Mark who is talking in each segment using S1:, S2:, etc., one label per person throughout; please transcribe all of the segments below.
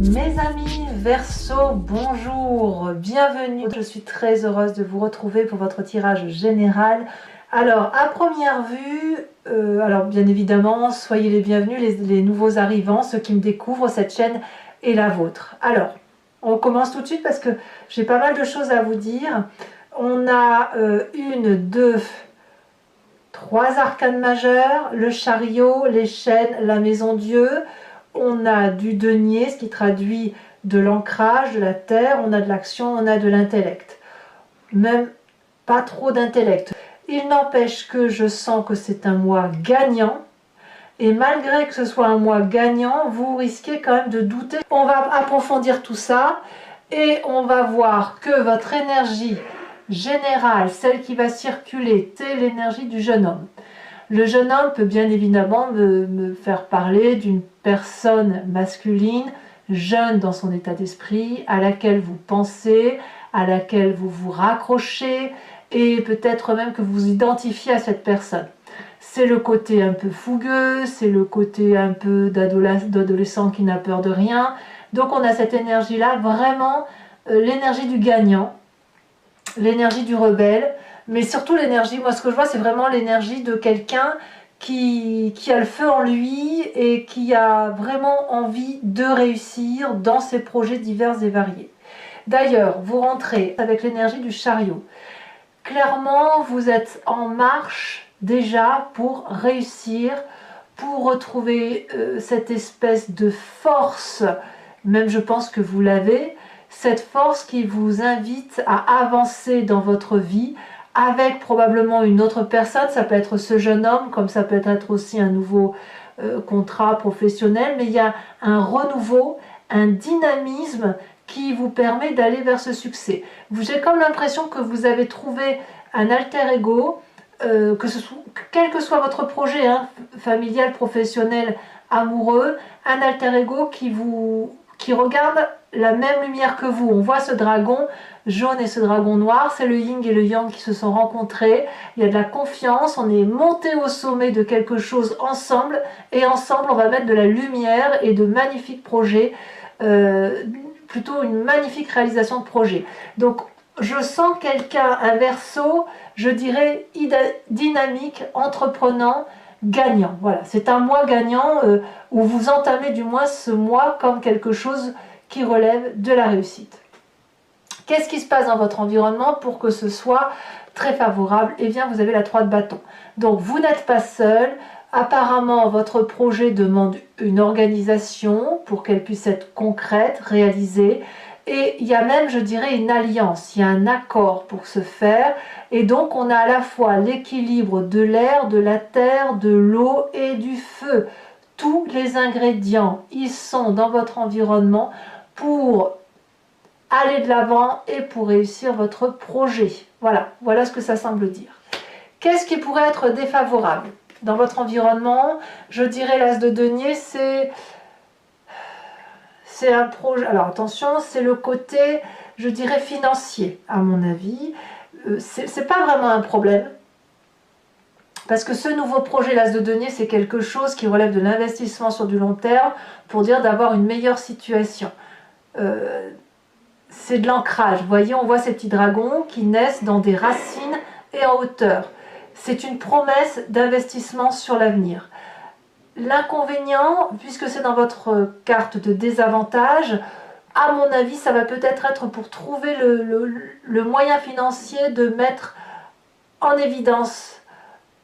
S1: Mes amis Verseau, bonjour, bienvenue. Je suis très heureuse de vous retrouver pour votre tirage général. Alors, à première vue, alors bien évidemment, soyez les bienvenus, les nouveaux arrivants, ceux qui me découvrent, cette chaîne est la vôtre. Alors, on commence tout de suite parce que j'ai pas mal de choses à vous dire. On a une, deux, trois arcanes majeures, le chariot, les chaînes, la maison Dieu. On a du denier, ce qui traduit de l'ancrage, de la terre, on a de l'action, on a de l'intellect. Même pas trop d'intellect. Il n'empêche que je sens que c'est un mois gagnant. Et malgré que ce soit un mois gagnant, vous risquez quand même de douter. On va approfondir tout ça et on va voir que votre énergie générale, celle qui va circuler, c'est l'énergie du jeune homme. Le jeune homme peut bien évidemment me faire parler d'une personne masculine, jeune dans son état d'esprit, à laquelle vous pensez, à laquelle vous vous raccrochez, et peut-être même que vous vous identifiez à cette personne. C'est le côté un peu fougueux, c'est le côté un peu d'adolescent qui n'a peur de rien. Donc on a cette énergie-là, vraiment l'énergie du gagnant, l'énergie du rebelle, mais surtout l'énergie, moi ce que je vois c'est vraiment l'énergie de quelqu'un qui a le feu en lui et qui a vraiment envie de réussir dans ses projets divers et variés. D'ailleurs, vous rentrez avec l'énergie du chariot. Clairement, vous êtes en marche déjà pour réussir, pour retrouver cette espèce de force, même je pense que vous l'avez, cette force qui vous invite à avancer dans votre vie avec probablement une autre personne. Ça peut être ce jeune homme, comme ça peut être aussi un nouveau contrat professionnel, mais il y a un renouveau, un dynamisme qui vous permet d'aller vers ce succès. J'ai comme l'impression que vous avez trouvé un alter ego, quel que soit votre projet, hein, familial, professionnel, amoureux, un alter ego qui regarde la même lumière que vous. On voit ce dragon jaune et ce dragon noir, c'est le yin et le yang qui se sont rencontrés, il y a de la confiance, on est monté au sommet de quelque chose ensemble, et ensemble on va mettre de la lumière et de magnifiques projets, plutôt une magnifique réalisation de projet. Donc je sens quelqu'un, un Verseau, je dirais dynamique, entreprenant, gagnant. Voilà, c'est un mois gagnant où vous entamez du moins ce mois comme quelque chose qui relève de la réussite. Qu'est-ce qui se passe dans votre environnement pour que ce soit très favorable? Eh bien, vous avez la 3 de bâton. Donc, vous n'êtes pas seul. Apparemment, votre projet demande une organisation pour qu'elle puisse être concrète, réalisée. Et il y a même, je dirais, une alliance, il y a un accord pour se faire. Et donc, on a à la fois l'équilibre de l'air, de la terre, de l'eau et du feu. Tous les ingrédients, ils sont dans votre environnement pour aller de l'avant et pour réussir votre projet. Voilà ce que ça semble dire. Qu'est-ce qui pourrait être défavorable dans votre environnement? Je dirais l'as de denier, c'est un projet. Alors attention, c'est le côté, je dirais, financier, à mon avis. C'est pas vraiment un problème. Parce que ce nouveau projet, l'as de denier, c'est quelque chose qui relève de l'investissement sur du long terme pour dire d'avoir une meilleure situation. C'est de l'ancrage. Vous voyez, on voit ces petits dragons qui naissent dans des racines et en hauteur. C'est une promesse d'investissement sur l'avenir. L'inconvénient, puisque c'est dans votre carte de désavantage, à mon avis, ça va peut-être être pour trouver le moyen financier de mettre en évidence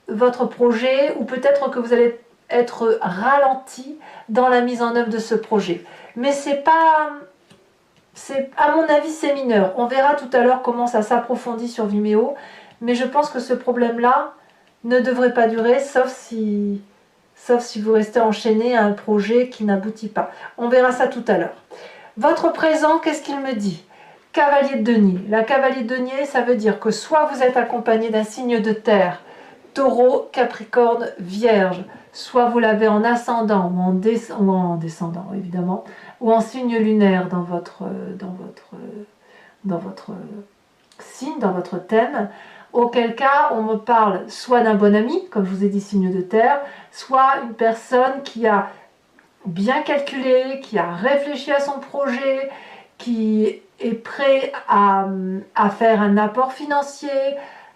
S1: votre projet, ou peut-être que vous allez être ralenti dans la mise en œuvre de ce projet. Mais c'est pas... à mon avis, c'est mineur. On verra tout à l'heure comment ça s'approfondit sur Vimeo, mais je pense que ce problème-là ne devrait pas durer, sauf si vous restez enchaîné à un projet qui n'aboutit pas. On verra ça tout à l'heure. Votre présent, qu'est-ce qu'il me dit? Cavalier de denier. La cavalier de denier, ça veut dire que soit vous êtes accompagné d'un signe de terre, Taureau, Capricorne, Vierge, soit vous l'avez en ascendant ou en descendant évidemment, ou en signe lunaire dans votre signe, dans votre thème, auquel cas on me parle soit d'un bon ami, comme je vous ai dit signe de terre, soit une personne qui a bien calculé, qui a réfléchi à son projet, qui est prêt à faire un apport financier,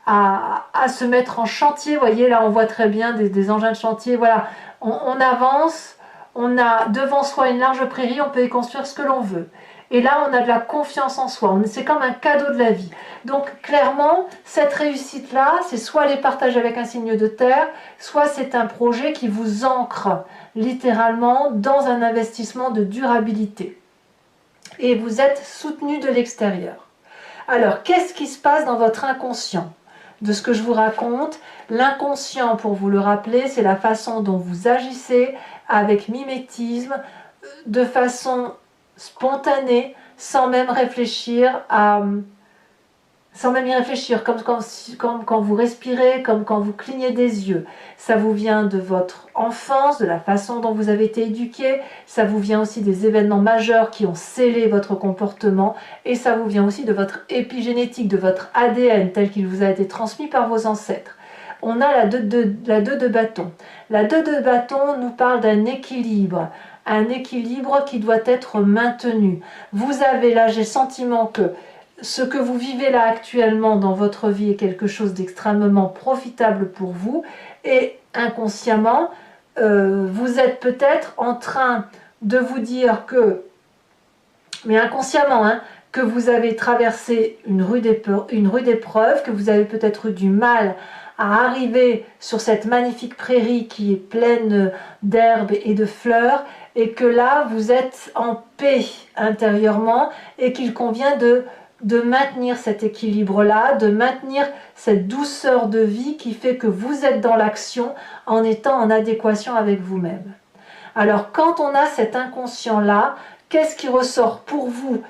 S1: à se mettre en chantier. Vous voyez, là, on voit très bien des engins de chantier. Voilà, on avance, on a devant soi une large prairie, on peut y construire ce que l'on veut. Et là, on a de la confiance en soi. C'est comme un cadeau de la vie. Donc, clairement, cette réussite-là, c'est soit les partager avec un signe de terre, soit c'est un projet qui vous ancre littéralement dans un investissement de durabilité. Et vous êtes soutenu de l'extérieur. Alors, qu'est-ce qui se passe dans votre inconscient? De ce que je vous raconte, l'inconscient, pour vous le rappeler, c'est la façon dont vous agissez avec mimétisme, de façon spontanée, sans même réfléchir sans même y réfléchir, comme quand vous respirez, comme quand vous clignez des yeux. Ça vous vient de votre enfance, de la façon dont vous avez été éduqué, ça vous vient aussi des événements majeurs qui ont scellé votre comportement, et ça vous vient aussi de votre épigénétique, de votre ADN tel qu'il vous a été transmis par vos ancêtres. On a la 2 de bâton. La 2 de bâton nous parle d'un équilibre, un équilibre qui doit être maintenu. Vous avez là, j'ai le sentiment que ce que vous vivez là actuellement dans votre vie est quelque chose d'extrêmement profitable pour vous, et inconsciemment, vous êtes peut-être en train de vous dire que, mais inconsciemment, hein, que vous avez traversé une rude épreuve, que vous avez peut-être eu du mal à arriver sur cette magnifique prairie qui est pleine d'herbes et de fleurs, et que là, vous êtes en paix intérieurement, et qu'il convient de maintenir cet équilibre-là, de maintenir cette douceur de vie qui fait que vous êtes dans l'action en étant en adéquation avec vous-même. Alors, quand on a cet inconscient-là, qu'est-ce qui ressort pour vous?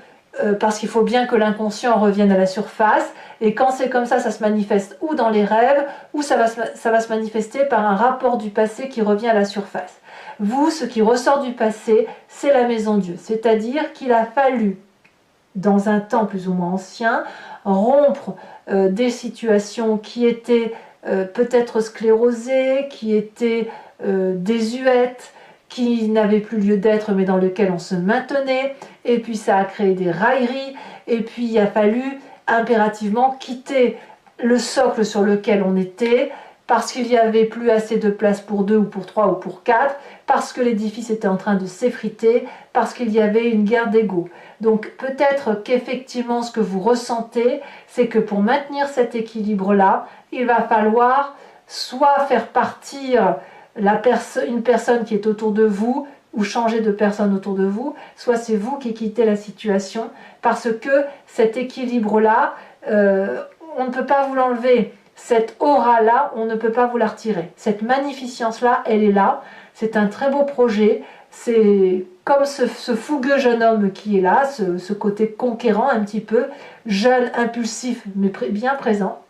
S1: Parce qu'il faut bien que l'inconscient revienne à la surface, et quand c'est comme ça se manifeste ou dans les rêves, ou ça va se manifester par un rapport du passé qui revient à la surface. Vous, ce qui ressort du passé, c'est la maison Dieu, c'est-à-dire qu'il a fallu, dans un temps plus ou moins ancien, rompre des situations qui étaient peut-être sclérosées, qui étaient désuètes, qui n'avaient plus lieu d'être mais dans lesquelles on se maintenait, et puis ça a créé des railleries, et puis il a fallu impérativement quitter le socle sur lequel on était, parce qu'il n'y avait plus assez de place pour 2 ou pour 3 ou pour 4, parce que l'édifice était en train de s'effriter, parce qu'il y avait une guerre d'ego. Donc peut-être qu'effectivement ce que vous ressentez, c'est que pour maintenir cet équilibre-là, il va falloir soit faire partir une personne qui est autour de vous, ou changer de personne autour de vous, soit c'est vous qui quittez la situation, parce que cet équilibre-là, on ne peut pas vous l'enlever. Cette aura-là, on ne peut pas vous la retirer. Cette magnificence-là, elle est là. C'est un très beau projet. C'est comme ce fougueux jeune homme qui est là, ce côté conquérant un petit peu, jeune, impulsif, mais bien présent.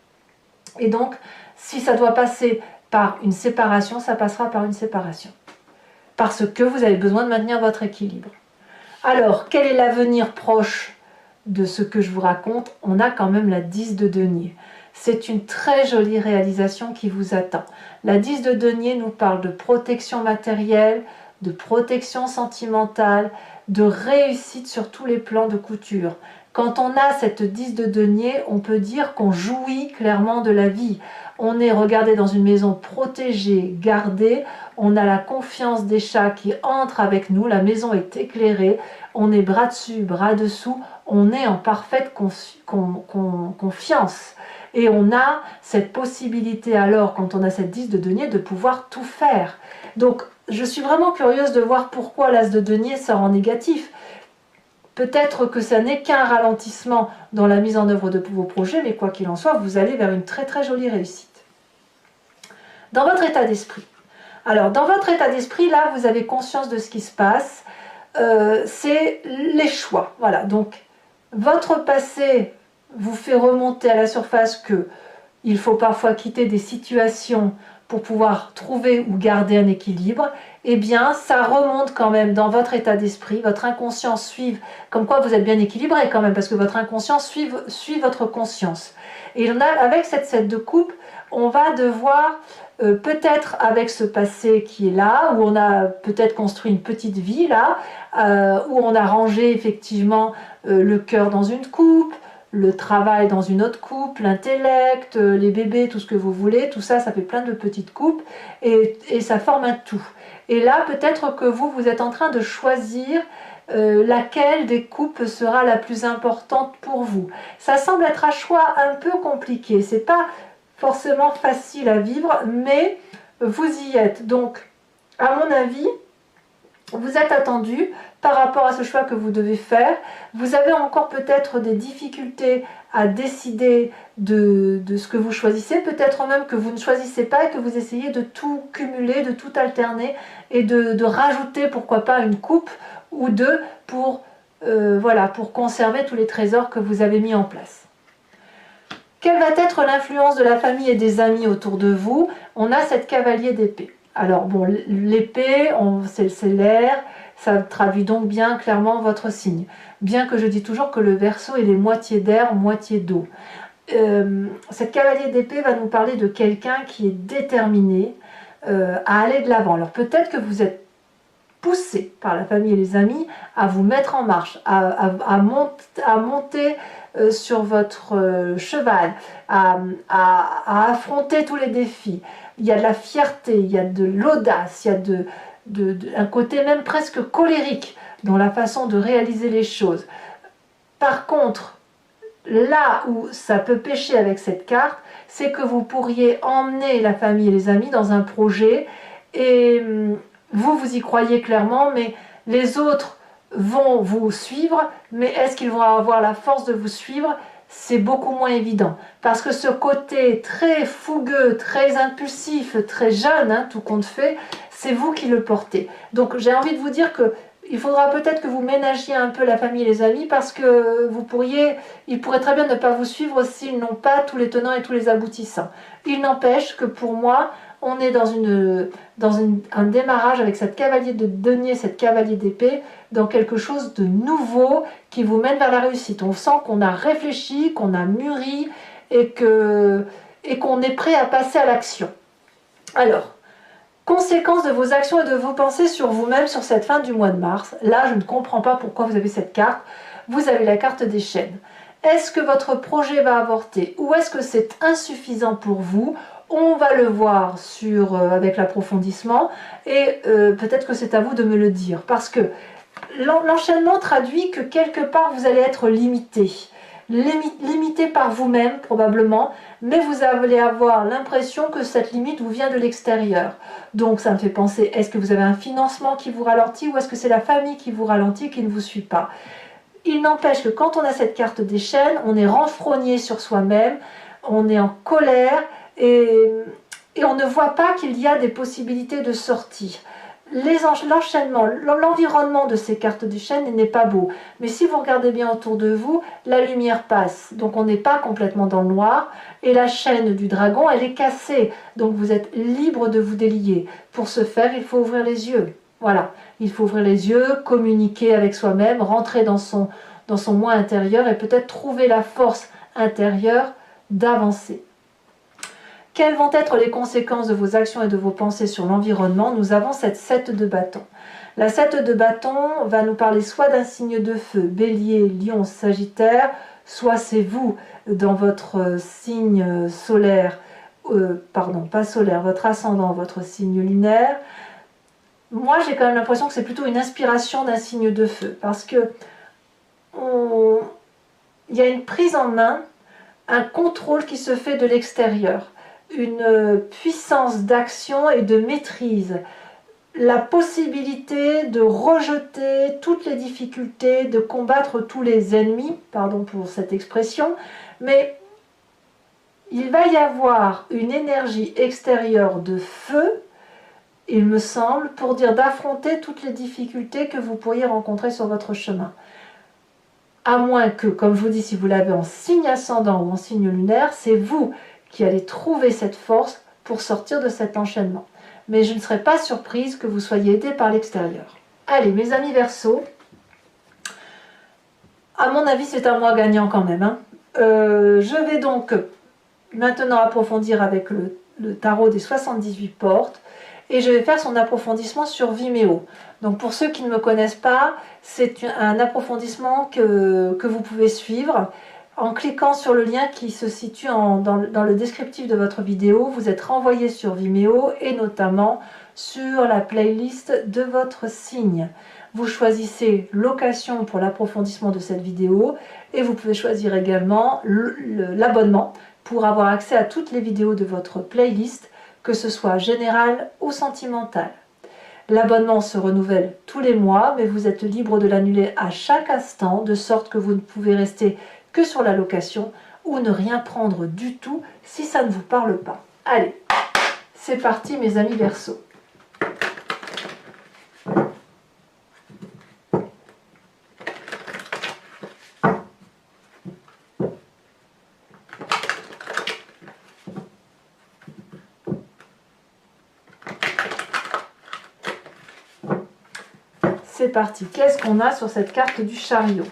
S1: Et donc, si ça doit passer par une séparation, ça passera par une séparation. Parce que vous avez besoin de maintenir votre équilibre. Alors, quel est l'avenir proche de ce que je vous raconte? On a quand même la 10 de denier. C'est une très jolie réalisation qui vous attend. La 10 de denier nous parle de protection matérielle, de protection sentimentale, de réussite sur tous les plans de couture. Quand on a cette 10 de denier, on peut dire qu'on jouit clairement de la vie. On est regardé dans une maison protégée, gardée, on a la confiance des chats qui entrent avec nous, la maison est éclairée, on est bras dessus, bras dessous, on est en parfaite confiance. Et on a cette possibilité alors, quand on a cette 10 de denier, de pouvoir tout faire. Donc, je suis vraiment curieuse de voir pourquoi l'as de denier sort en négatif. Peut-être que ça n'est qu'un ralentissement dans la mise en œuvre de vos projets, mais quoi qu'il en soit, vous allez vers une très très jolie réussite. Dans votre état d'esprit. Alors, dans votre état d'esprit, là, vous avez conscience de ce qui se passe. C'est les choix. Voilà, donc, votre passé vous fait remonter à la surface que il faut parfois quitter des situations pour pouvoir trouver ou garder un équilibre, eh bien ça remonte quand même dans votre état d'esprit, votre inconscient suit, comme quoi vous êtes bien équilibré quand même, parce que votre inconscient suit votre conscience. Et avec cette 7 de coupe, on va devoir, peut-être avec ce passé qui est là, où on a peut-être construit une petite vie là, où on a rangé effectivement le cœur dans une coupe, le travail dans une autre coupe, l'intellect, les bébés, tout ce que vous voulez, tout ça, ça fait plein de petites coupes et ça forme un tout. Et là, peut-être que vous êtes en train de choisir laquelle des coupes sera la plus importante pour vous. Ça semble être un choix un peu compliqué, c'est pas forcément facile à vivre, mais vous y êtes. Donc, à mon avis, vous êtes attendu par rapport à ce choix que vous devez faire. Vous avez encore peut-être des difficultés à décider de ce que vous choisissez, peut-être même que vous ne choisissez pas et que vous essayez de tout cumuler, de tout alterner et de rajouter pourquoi pas une coupe ou deux pour, voilà, pour conserver tous les trésors que vous avez mis en place. Quelle va être l'influence de la famille et des amis autour de vous? On a cette cavalier d'épée. Alors bon, l'épée, c'est l'air, ça traduit donc bien clairement votre signe. Bien que je dis toujours que le Verseau, il est moitié d'air, moitié d'eau. Cette cavalier d'épée va nous parler de quelqu'un qui est déterminé à aller de l'avant. Alors peut-être que vous êtes poussé par la famille et les amis à vous mettre en marche, à monter sur votre cheval, à affronter tous les défis. Il y a de la fierté, il y a de l'audace, il y a un côté même presque colérique dans la façon de réaliser les choses. Par contre, là où ça peut pêcher avec cette carte, c'est que vous pourriez emmener la famille et les amis dans un projet et vous y croyez clairement, mais les autres vont vous suivre, mais est-ce qu'ils vont avoir la force de vous suivre? C'est beaucoup moins évident, parce que ce côté très fougueux, très impulsif, très jeune, hein, tout compte fait, c'est vous qui le portez. Donc j'ai envie de vous dire que il faudra peut-être que vous ménagiez un peu la famille et les amis, parce que ils pourraient très bien ne pas vous suivre s'ils n'ont pas tous les tenants et tous les aboutissants. Il n'empêche que pour moi, on est dans un démarrage avec cette cavalier de denier, cette cavalier d'épée, dans quelque chose de nouveau qui vous mène vers la réussite. On sent qu'on a réfléchi, qu'on a mûri et qu'on est prêt à passer à l'action. Alors, conséquences de vos actions et de vos pensées sur vous-même sur cette fin du mois de mars. Là, je ne comprends pas pourquoi vous avez cette carte. Vous avez la carte des chaînes. Est-ce que votre projet va avorter ou est-ce que c'est insuffisant pour vous? On va le voir avec l'approfondissement et peut-être que c'est à vous de me le dire. Parce que l'enchaînement traduit que quelque part vous allez être limité. Limité par vous-même probablement, mais vous allez avoir l'impression que cette limite vous vient de l'extérieur. Donc ça me fait penser, est-ce que vous avez un financement qui vous ralentit ou est-ce que c'est la famille qui vous ralentit, qui ne vous suit pas? Il n'empêche que quand on a cette carte des chaînes, on est renfrogné sur soi-même, on est en colère et on ne voit pas qu'il y a des possibilités de sortie. L'enchaînement, l'environnement de ces cartes des chaînes n'est pas beau. Mais si vous regardez bien autour de vous, la lumière passe. Donc on n'est pas complètement dans le noir. Et la chaîne du dragon, elle est cassée. Donc vous êtes libre de vous délier. Pour ce faire, il faut ouvrir les yeux. Voilà, il faut ouvrir les yeux, communiquer avec soi-même, rentrer dans son moi intérieur et peut-être trouver la force intérieure d'avancer. Quelles vont être les conséquences de vos actions et de vos pensées sur l'environnement? Nous avons cette 7 de bâton. La 7 de bâton va nous parler soit d'un signe de feu, bélier, lion, sagittaire, soit c'est vous dans votre signe solaire, pardon, pas solaire, votre ascendant, votre signe lunaire. Moi, j'ai quand même l'impression que c'est plutôt une inspiration d'un signe de feu, parce que il y a une prise en main, un contrôle qui se fait de l'extérieur, une puissance d'action et de maîtrise, la possibilité de rejeter toutes les difficultés, de combattre tous les ennemis, pardon pour cette expression, mais il va y avoir une énergie extérieure de feu, il me semble, pour dire d'affronter toutes les difficultés que vous pourriez rencontrer sur votre chemin. À moins que, comme je vous dis, si vous l'avez en signe ascendant ou en signe lunaire, c'est vous qui allez trouver cette force pour sortir de cet enchaînement. Mais je ne serai pas surprise que vous soyez aidés par l'extérieur. Allez, mes amis Verseau, à mon avis, c'est un mois gagnant quand même, hein. Je vais donc maintenant approfondir avec le tarot des 78 portes et je vais faire son approfondissement sur Vimeo. Donc pour ceux qui ne me connaissent pas, c'est un approfondissement que vous pouvez suivre en cliquant sur le lien qui se situe dans le descriptif de votre vidéo. Vous êtes renvoyé sur Vimeo et notamment sur la playlist de votre signe. Vous choisissez location pour l'approfondissement de cette vidéo et vous pouvez choisir également l'abonnement pour avoir accès à toutes les vidéos de votre playlist, que ce soit générale ou sentimentale. L'abonnement se renouvelle tous les mois, mais vous êtes libre de l'annuler à chaque instant, de sorte que vous ne pouvez rester que sur la location ou ne rien prendre du tout si ça ne vous parle pas. Allez, c'est parti mes amis Verseau. C'est parti. Qu'est-ce qu'on a sur cette carte du chariot?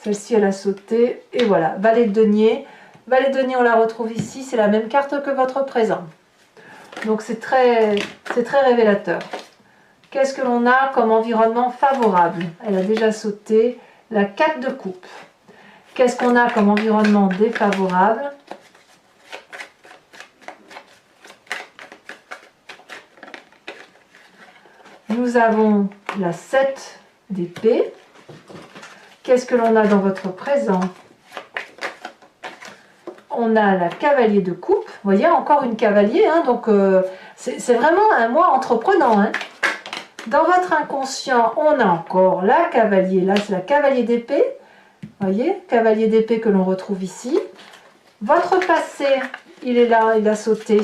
S1: Celle-ci, elle a sauté. Et voilà, valet de denier. Valet de denier, on la retrouve ici. C'est la même carte que votre présent. Donc, c'est très révélateur. Qu'est-ce que l'on a comme environnement favorable? Elle a déjà sauté. La 4 de coupe. Qu'est-ce qu'on a comme environnement défavorable? Nous avons la 7 d'épée. Qu'est-ce que l'on a dans votre présent? On a la cavalier de coupe. Vous voyez, encore une cavalier. Hein, donc, c'est vraiment un mois entreprenant. Hein. Dans votre inconscient, on a encore la cavalier. Là, c'est la cavalier d'épée. Vous voyez, cavalier d'épée que l'on retrouve ici. Votre passé, il est là, il a sauté.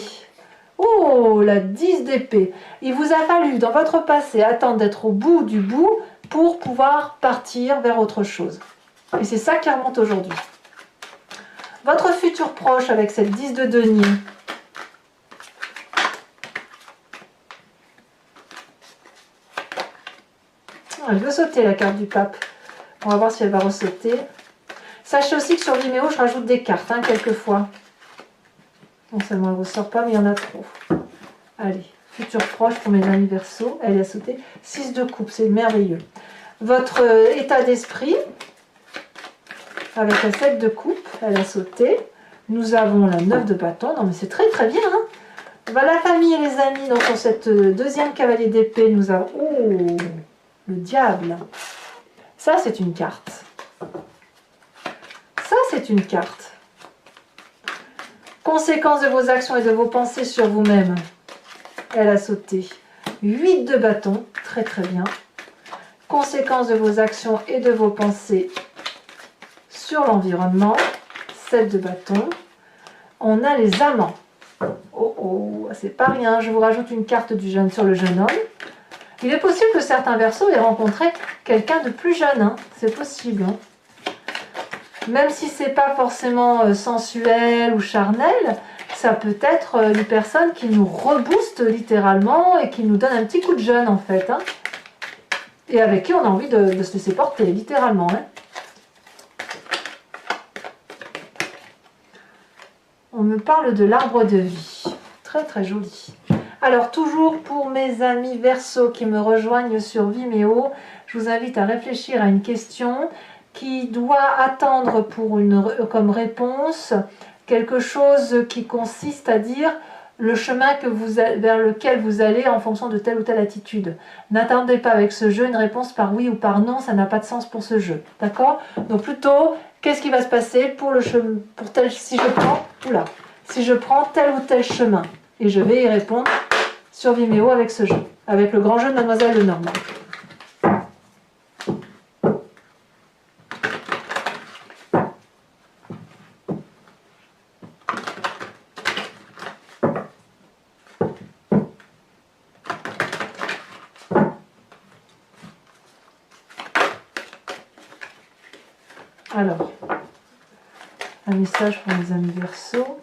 S1: Oh, la 10 d'épée. Il vous a fallu, dans votre passé, attendre d'être au bout du bout pour pouvoir partir vers autre chose. Et c'est ça qui remonte aujourd'hui. Votre futur proche avec cette 10 de denier. Elle veut sauter la carte du pape. On va voir si elle va ressauter. Sachez aussi que sur Vimeo, je rajoute des cartes, hein, quelquefois. Non seulement elle ne ressort pas, mais il y en a trop. Allez, futur proche pour mes amis Verseau. Elle a sauté. 6 de coupe, c'est merveilleux. Votre état d'esprit, avec la 7 de coupe, elle a sauté. Nous avons la 9 de bâton. Non mais c'est très très bien. Hein. Voilà, la famille et les amis. Donc sur cette deuxième cavalier d'épée, nous avons... Oh, le diable. Ça, c'est une carte. Ça, c'est une carte. Conséquence de vos actions et de vos pensées sur vous-même. Elle a sauté. 8 de bâton. Très très bien. Conséquence de vos actions et de vos pensées sur l'environnement. 7 de bâton. On a les amants. Oh oh, c'est pas rien. Je vous rajoute une carte du jeune sur le jeune homme. Il est possible que certains Verseaux aient rencontré quelqu'un de plus jeune. Hein. C'est possible. Hein. Même si c'est pas forcément sensuel ou charnel, ça peut être une personne qui nous rebooste littéralement et qui nous donne un petit coup de jeune en fait. Hein. Et avec qui on a envie de se laisser porter, littéralement. Hein. On me parle de l'arbre de vie. Très très joli. Alors toujours pour mes amis Verseau qui me rejoignent sur Vimeo, je vous invite à réfléchir à une question qui doit attendre comme réponse quelque chose qui consiste à dire le chemin vers lequel vous allez en fonction de telle ou telle attitude. N'attendez pas avec ce jeu une réponse par oui ou par non, ça n'a pas de sens pour ce jeu. D'accord? Donc plutôt, qu'est-ce qui va se passer pour le chemin, si je prends tel ou tel chemin? Et je vais y répondre sur Vimeo avec ce jeu, avec le grand jeu de Mademoiselle Lenormand. Alors, un message pour les amis Verseaux.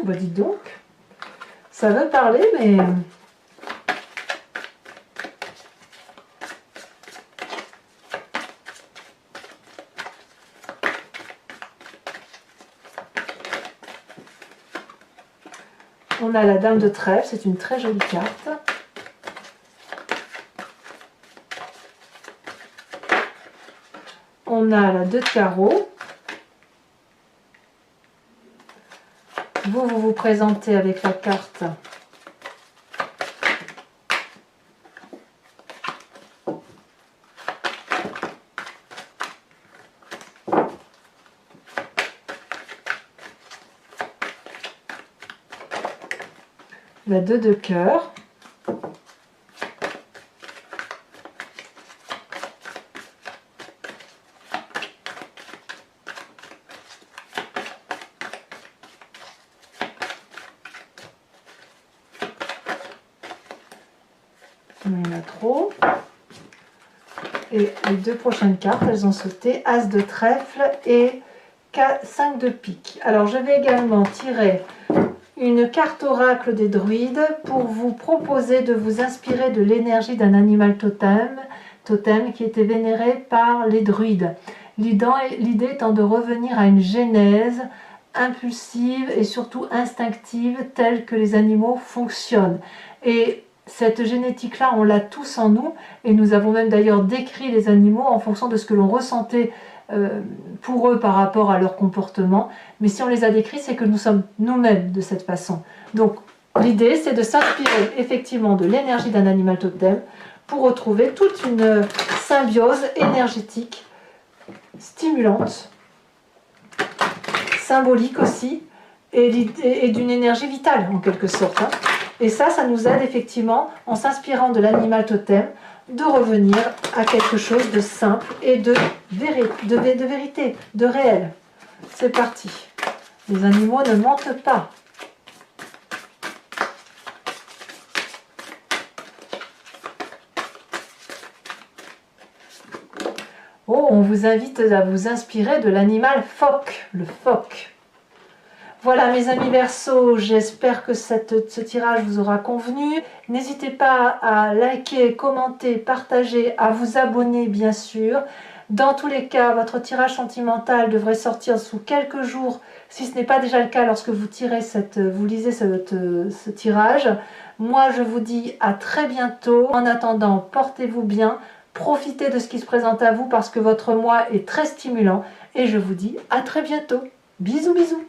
S1: Bah dites donc, ça veut parler, mais... On a la dame de trèfle, c'est une très jolie carte. On a la 2 de carreau. Vous vous présentez avec la carte la 2 de cœur. Il y en a trop. Et les 2 prochaines cartes, elles ont sauté As de trèfle et 5 de pique. Alors je vais également tirer une carte oracle des druides pour vous proposer de vous inspirer de l'énergie d'un animal totem qui était vénéré par les druides. L'idée étant de revenir à une genèse impulsive et surtout instinctive telle que les animaux fonctionnent. Et cette génétique-là, on l'a tous en nous, et nous avons même d'ailleurs décrit les animaux en fonction de ce que l'on ressentait pour eux par rapport à leur comportement. Mais si on les a décrits, c'est que nous sommes nous-mêmes de cette façon. Donc l'idée, c'est de s'inspirer effectivement de l'énergie d'un animal totem pour retrouver toute une symbiose énergétique, stimulante, symbolique aussi, et d'une énergie vitale en quelque sorte. Et ça nous aide effectivement, en s'inspirant de l'animal totem, de revenir à quelque chose de simple et de vérité, de réel. C'est parti. Les animaux ne mentent pas. Oh, on vous invite à vous inspirer de l'animal phoque, le phoque. Voilà mes amis Verseaux, j'espère que ce tirage vous aura convenu. N'hésitez pas à liker, commenter, partager, à vous abonner bien sûr. Dans tous les cas, votre tirage sentimental devrait sortir sous quelques jours, si ce n'est pas déjà le cas lorsque vous lisez ce tirage. Moi je vous dis à très bientôt. En attendant, portez-vous bien, profitez de ce qui se présente à vous parce que votre mois est très stimulant. Et je vous dis à très bientôt. Bisous bisous.